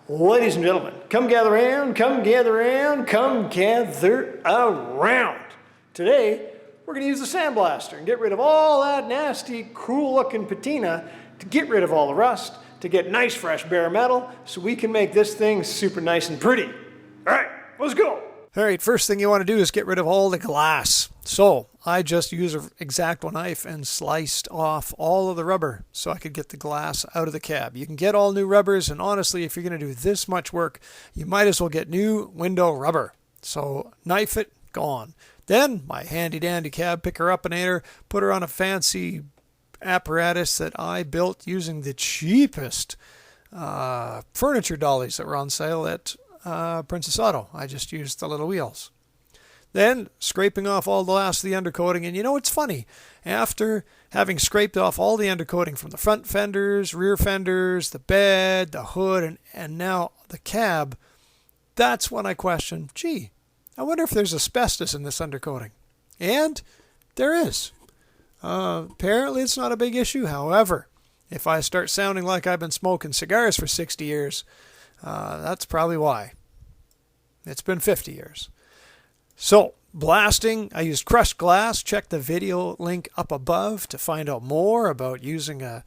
Ladies and gentlemen, come gather around, come gather around, come gather around. Today, we're going to use the sandblaster and get rid of all that nasty, cool-looking patina to get rid of all the rust, to get nice, fresh bare metal, so we can make this thing super nice and pretty. All right, let's go. All right, first thing you want to do is get rid of all the glass. So I just used an X-Acto knife and sliced off all of the rubber so I could get the glass out of the cab. You can get all new rubbers, and honestly, if you're going to do this much work, you might as well get new window rubber. So knife it, gone. Then my handy-dandy cab picker-upinator, put her on a fancy apparatus that I built using the cheapest furniture dollies that were on sale at Princess Auto. I just used the little wheels. Then scraping off all the last of the undercoating, and you know it's funny, after having scraped off all the undercoating from the front fenders, rear fenders, the bed, the hood, and now the cab, that's when I question, gee, I wonder if there's asbestos in this undercoating. And there is. Apparently it's not a big issue. However, if I start sounding like I've been smoking cigars for 60 years, that's probably why. It's been 50 years. So, blasting, I used crushed glass. Check the video link up above to find out more about using a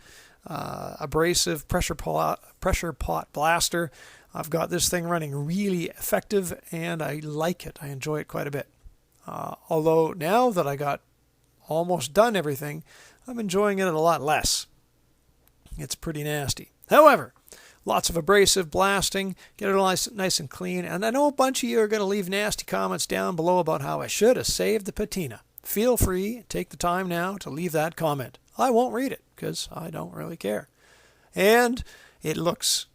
abrasive pressure pot blaster. I've got this thing running really effective, and I like it. I enjoy it quite a bit. Although now that I got almost done everything, I'm enjoying it a lot less. It's pretty nasty. However, lots of abrasive blasting, get it nice and clean. And I know a bunch of you are going to leave nasty comments down below about how I should have saved the patina. Feel free, take the time now to leave that comment. I won't read it because I don't really care. And it looks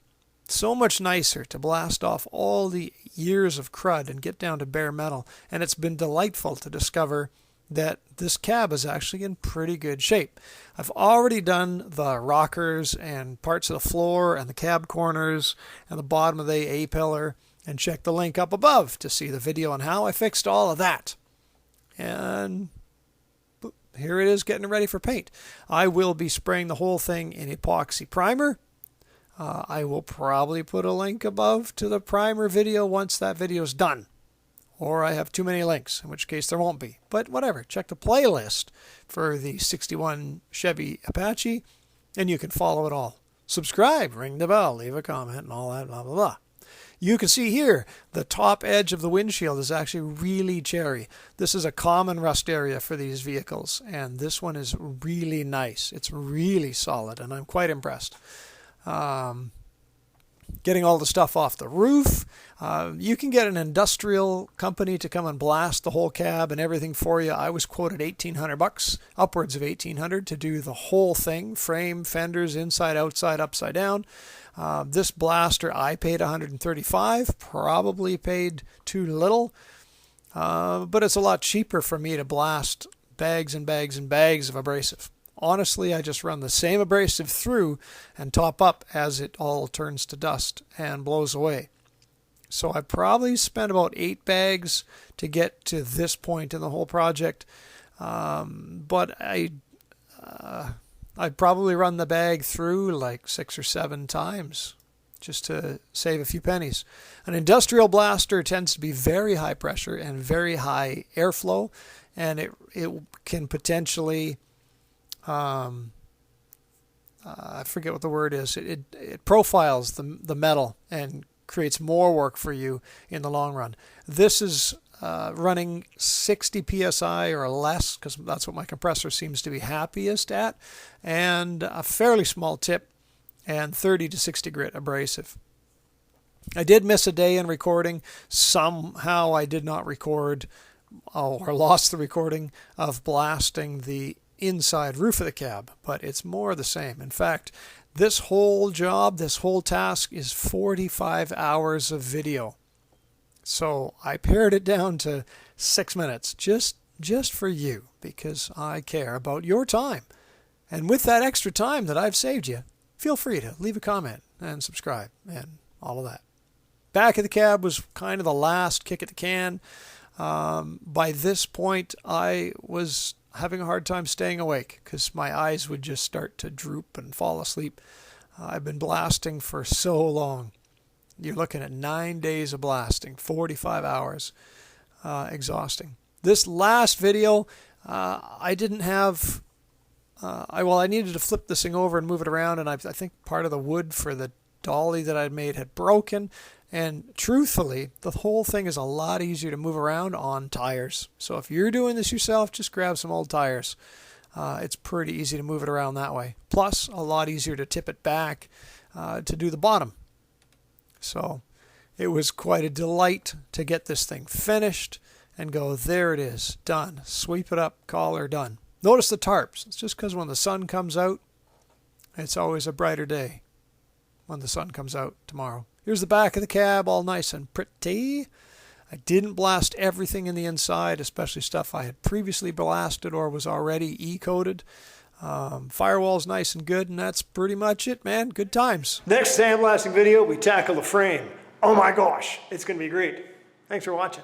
so much nicer to blast off all the years of crud and get down to bare metal. And it's been delightful to discover that this cab is actually in pretty good shape. I've already done the rockers and parts of the floor and the cab corners and the bottom of the A-pillar, and check the link up above to see the video on how I fixed all of that. And here it is getting ready for paint. I will be spraying the whole thing in epoxy primer. I will probably put a link above to the primer video once that video is done. Or I have too many links, in which case there won't be. But whatever, check the playlist for the 61 Chevy Apache, and you can follow it all. Subscribe, ring the bell, leave a comment, and all that, blah, blah, blah. You can see here, the top edge of the windshield is actually really cherry. This is a common rust area for these vehicles, and this one is really nice. It's really solid, and I'm quite impressed. Getting all the stuff off the roof. You can get an industrial company to come and blast the whole cab and everything for you. I was quoted $1,800, upwards of $1,800 to do the whole thing, frame, fenders, inside, outside, upside down. This blaster I paid $135, probably paid too little, but it's a lot cheaper for me to blast bags and bags and bags of abrasive. Honestly, I just run the same abrasive through and top up as it all turns to dust and blows away. So I probably spent about 8 bags to get to this point in the whole project. But I'd probably run the bag through like 6 or 7 times just to save a few pennies. An industrial blaster tends to be very high pressure and very high airflow, and it can potentially... I forget what the word is. It profiles the metal and creates more work for you in the long run. This is running 60 psi or less, because that's what my compressor seems to be happiest at, and a fairly small tip, and 30 to 60 grit abrasive. I did miss a day in recording. Somehow I did not record or lost the recording of blasting the inside roof of the cab, but it's more the same. In fact, this whole job, this whole task is 45 hours of video. So I pared it down to 6 minutes just for you, because I care about your time. And with that extra time that I've saved you, feel free to leave a comment and subscribe and all of that. Back of the cab was kind of the last kick at the can. By this point, I was having a hard time staying awake because my eyes would just start to droop and fall asleep. I've been blasting for so long. You're looking at 9 days of blasting, 45 hours, exhausting. This last video, I didn't have, I needed to flip this thing over and move it around, and I think part of the wood for the dolly that I'd made had broken. And truthfully, the whole thing is a lot easier to move around on tires. So if you're doing this yourself, just grab some old tires. It's pretty easy to move it around that way. Plus, a lot easier to tip it back to do the bottom. So it was quite a delight to get this thing finished and go, there it is, done. Sweep it up, collar, done. Notice the tarps. It's just because when the sun comes out, it's always a brighter day when the sun comes out tomorrow. Here's the back of the cab, all nice and pretty. I didn't blast everything in the inside, especially stuff I had previously blasted or was already E-coated. Firewall's nice and good, and that's pretty much it, man. Good times. Next sandblasting video, we tackle the frame. Oh my gosh, it's going to be great. Thanks for watching.